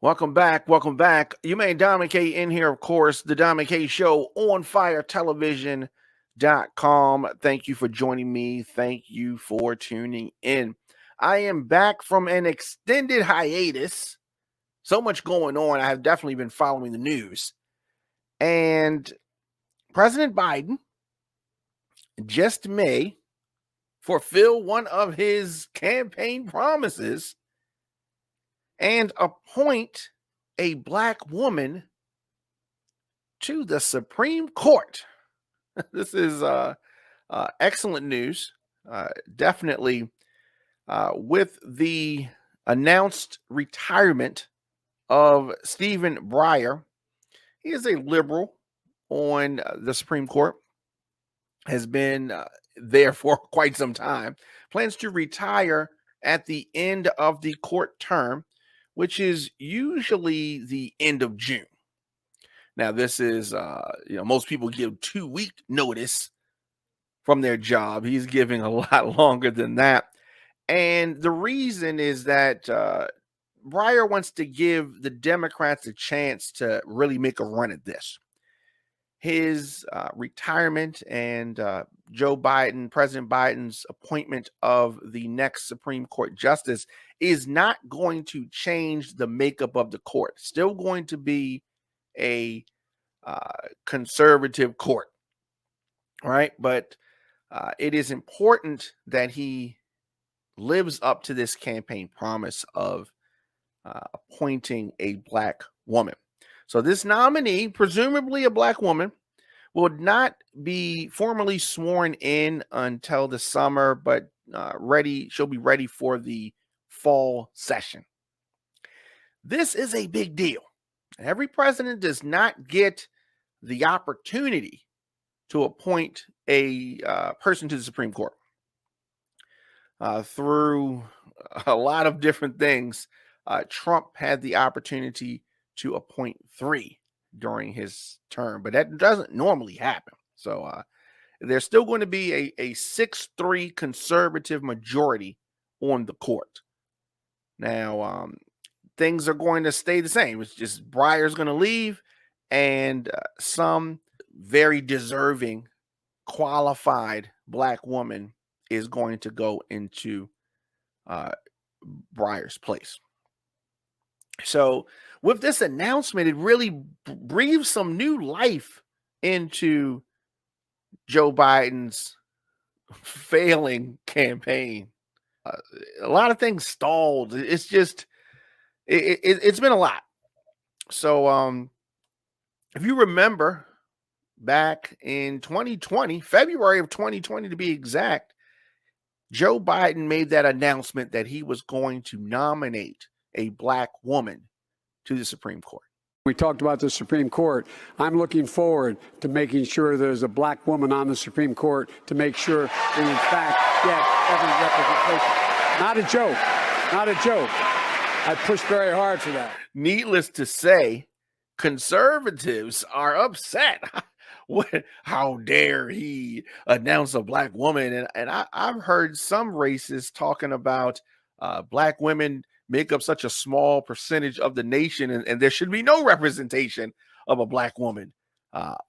Welcome back. Welcome back. You may Dominic K in here, of course, the Dominic K Show on firetelevision.com. Thank you for joining me. Thank you for tuning in. I am back from an extended hiatus. So much going on. I have definitely been following the news. And President Biden just may fulfill one of his campaign promises and appoint a black woman to the Supreme Court. This is excellent news. Definitely with the announced retirement of Stephen Breyer. He is a liberal on the Supreme Court, has been there for quite some time, plans to retire at the end of the court term, which is usually the end of June. Now, this is, most people give 2-week notice from their job. He's giving a lot longer than that. And the reason is that Breyer wants to give the Democrats a chance to really make a run at this. His retirement and President Biden's appointment of the next Supreme Court justice is not going to change the makeup of the court. Still going to be a conservative court, right? But it is important that he lives up to this campaign promise of appointing a black woman. So this nominee, presumably a black woman, will not be formally sworn in until the summer, but she'll be ready for the fall session. This is a big deal. Every president does not get the opportunity to appoint a person to the Supreme Court. Through a lot of different things, Trump had the opportunity to appoint 3 during his term, but that doesn't normally happen. So there's still going to be a 6-3 conservative majority on the court. Now, things are going to stay the same. It's just Breyer's going to leave, and some very deserving, qualified black woman is going to go into Breyer's place. So with this announcement, it really breathes some new life into Joe Biden's failing campaign. A lot of things stalled. It's just, it's been a lot. So if you remember back in 2020, February of 2020 to be exact, Joe Biden made that announcement that he was going to nominate a black woman to the Supreme Court. We talked about the Supreme Court. I'm looking forward to making sure there's a black woman on the Supreme Court to make sure we, in fact, get every representation. Not a joke. Not a joke. I pushed very hard for that. Needless to say, conservatives are upset. How dare he announce a black woman? And I've heard some racists talking about black women make up such a small percentage of the nation, and there should be no representation of a black woman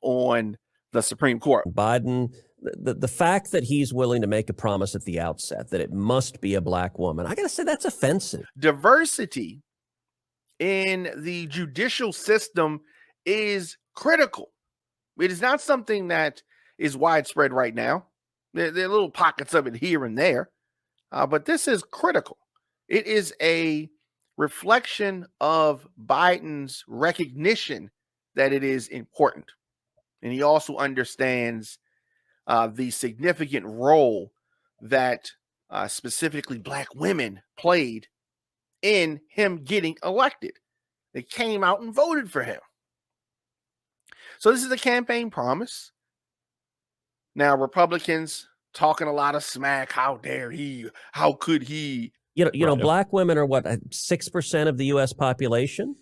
on the Supreme Court. Biden, the fact that he's willing to make a promise at the outset that it must be a black woman, I got to say that's offensive. Diversity in the judicial system is critical. It is not something that is widespread right now. There are little pockets of it here and there, but this is critical. It is a reflection of Biden's recognition that it is important. And he also understands the significant role that specifically black women played in him getting elected. They came out and voted for him. So this is a campaign promise. Now, Republicans talking a lot of smack. How dare he? How could he? You know, black women are what, 6% of the U.S. population?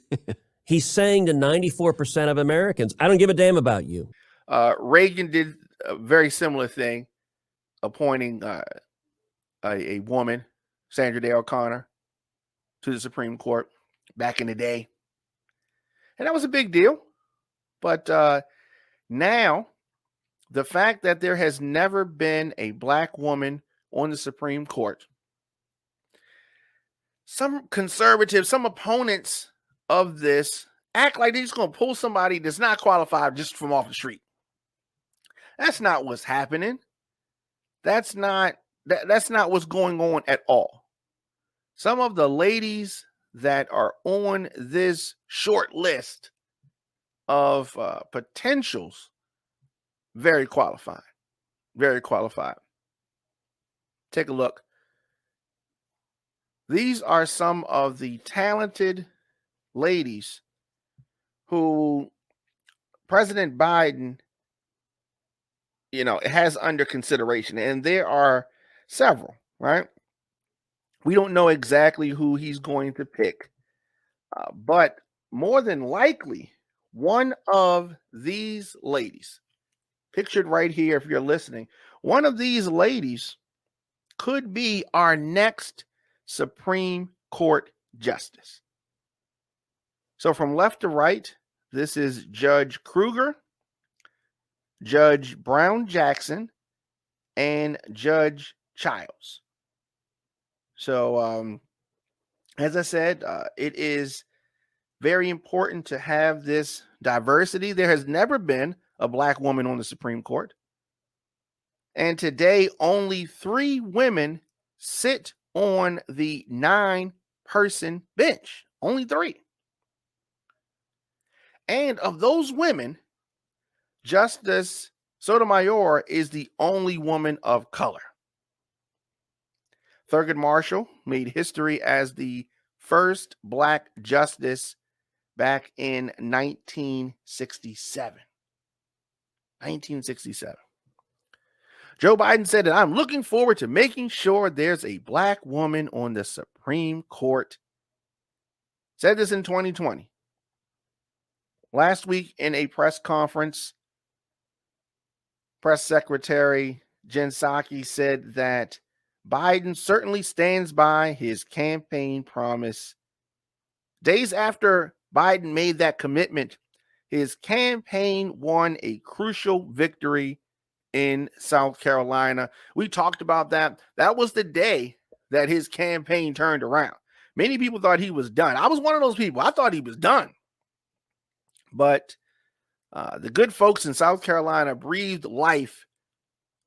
He's saying to 94% of Americans, I don't give a damn about you. Reagan did a very similar thing, appointing a woman, Sandra Day O'Connor, to the Supreme Court back in the day. And that was a big deal. But now, the fact that there has never been a black woman on the Supreme Court, some conservatives, some opponents of this act like they're just going to pull somebody that's not qualified just from off the street. That's not what's happening. That's not what's going on at all. Some of the ladies that are on this short list of potentials, very qualified. Very qualified. Take a look. These are some of the talented ladies who President Biden, has under consideration. And there are several, right? We don't know exactly who he's going to pick. But more than likely, one of these ladies, pictured right here if you're listening, one of these ladies could be our next Supreme Court justice. So from left to right, this is Judge Kruger, Judge Brown Jackson, and Judge Childs. So as I said, it is very important to have this diversity. There has never been a black woman on the Supreme Court. And today, only 3 women sit on the 9-person bench. Only 3. And of those women, Justice Sotomayor is the only woman of color. Thurgood Marshall made history as the first black justice back in 1967. 1967. Joe Biden said that I'm looking forward to making sure there's a black woman on the Supreme Court. Said this in 2020. Last week in a press conference, Press Secretary Jen Psaki said that Biden certainly stands by his campaign promise. Days after Biden made that commitment, his campaign won a crucial victory in South Carolina. We talked about that. That was the day that his campaign turned around. Many people thought he was done. I was one of those people. I thought he was done. But the good folks in South Carolina breathed life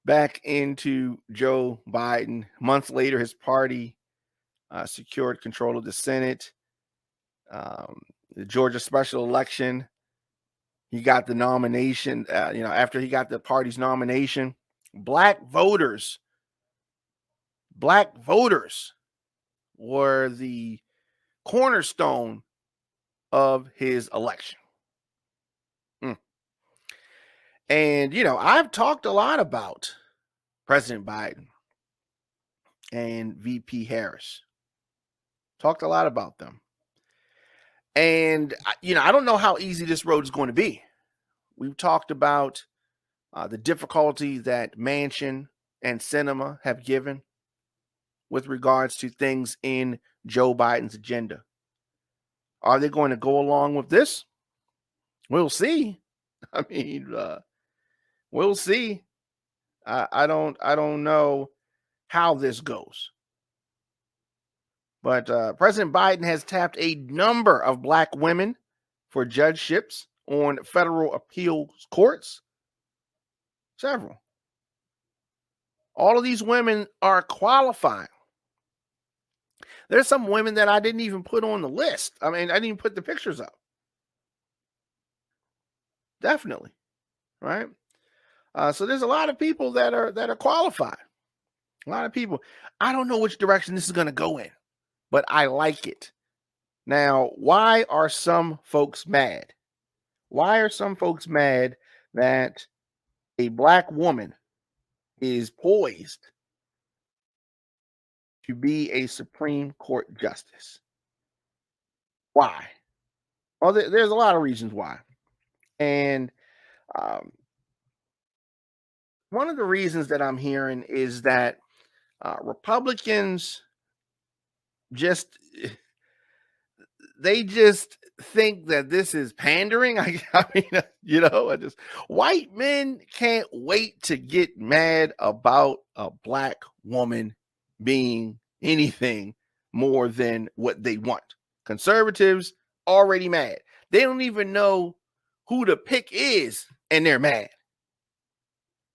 back into Joe Biden. Months later, his party secured control of the Senate. The Georgia special election, he got the nomination. After he got the party's nomination, black voters were the cornerstone of his election. And, I've talked a lot about President Biden and VP Harris. Talked a lot about them. And, I don't know how easy this road is going to be. We've talked about the difficulty that Manchin and Sinema have given with regards to things in Joe Biden's agenda. Are they going to go along with this? We'll see. I mean, we'll see. I don't know how this goes. But President Biden has tapped a number of black women for judgeships on federal appeals courts. Several. All of these women are qualified. There's some women that I didn't even put on the list. I mean, I didn't even put the pictures up. Definitely. Right? So there's a lot of people that are qualified. A lot of people. I don't know which direction this is going to go in, but I like it. Now, why are some folks mad? Why are some folks mad that a black woman is poised to be a Supreme Court justice? Why? Well, there's a lot of reasons why. And one of the reasons that I'm hearing is that Republicans they think that this is pandering. I mean, white men can't wait to get mad about a black woman being anything more than what they want. Conservatives already mad. They don't even know who the pick is, and they're mad.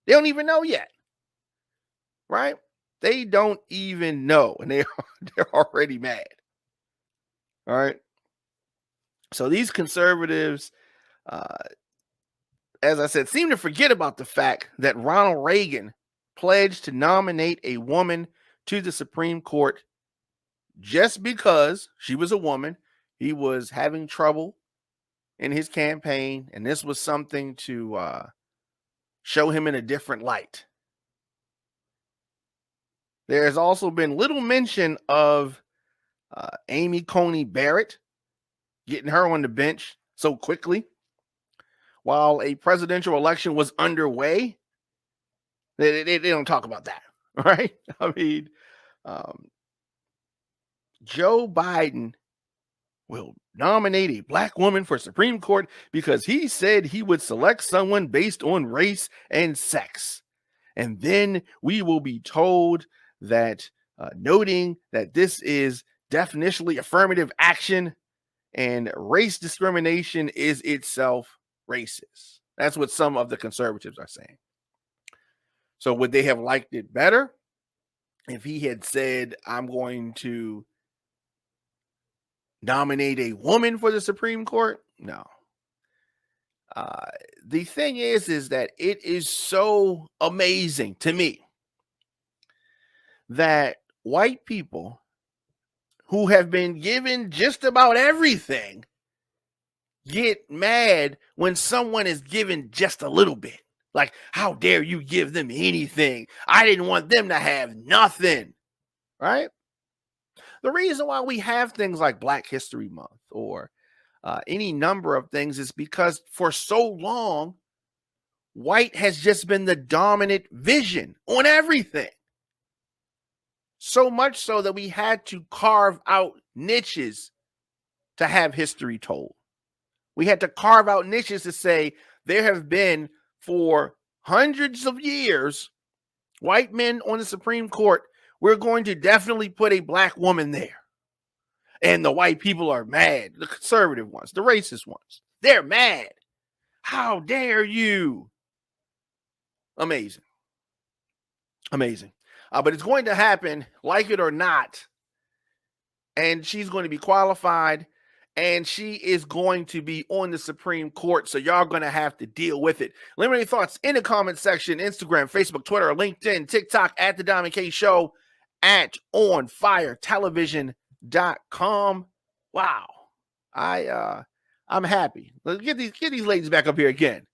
They don't even know yet, right? They don't even know, and they're already mad. All right. So these conservatives, as I said, seem to forget about the fact that Ronald Reagan pledged to nominate a woman to the Supreme Court just because she was a woman. He was having trouble in his campaign, and this was something to show him in a different light. There has also been little mention of Amy Coney Barrett, getting her on the bench so quickly while a presidential election was underway. They don't talk about that, right? I mean, Joe Biden will nominate a black woman for Supreme Court because he said he would select someone based on race and sex. And then we will be told that noting that this is definitionally affirmative action and race discrimination is itself racist. That's what some of the conservatives are saying. So would they have liked it better if he had said, I'm going to nominate a woman for the Supreme Court? No. The thing is that it is so amazing to me that white people who have been given just about everything get mad when someone is given just a little bit. Like, how dare you give them anything? I didn't want them to have nothing, right? The reason why we have things like Black History Month or any number of things is because for so long, white has just been the dominant vision on everything. So much so that we had to carve out niches to have history told. We had to carve out niches to say there have been for hundreds of years white men on the Supreme Court. We're going to definitely put a black woman there. And the white people are mad. The conservative ones, the racist ones, they're mad. How dare you? Amazing. Amazing. But it's going to happen, like it or not. And she's going to be qualified. And she is going to be on the Supreme Court. So y'all going to have to deal with it. Let me know your thoughts in the comment section. Instagram, Facebook, Twitter, LinkedIn, TikTok, at The Diamond K Show, at OnFireTelevision.com. Wow. I'm happy. Let's get these ladies back up here again.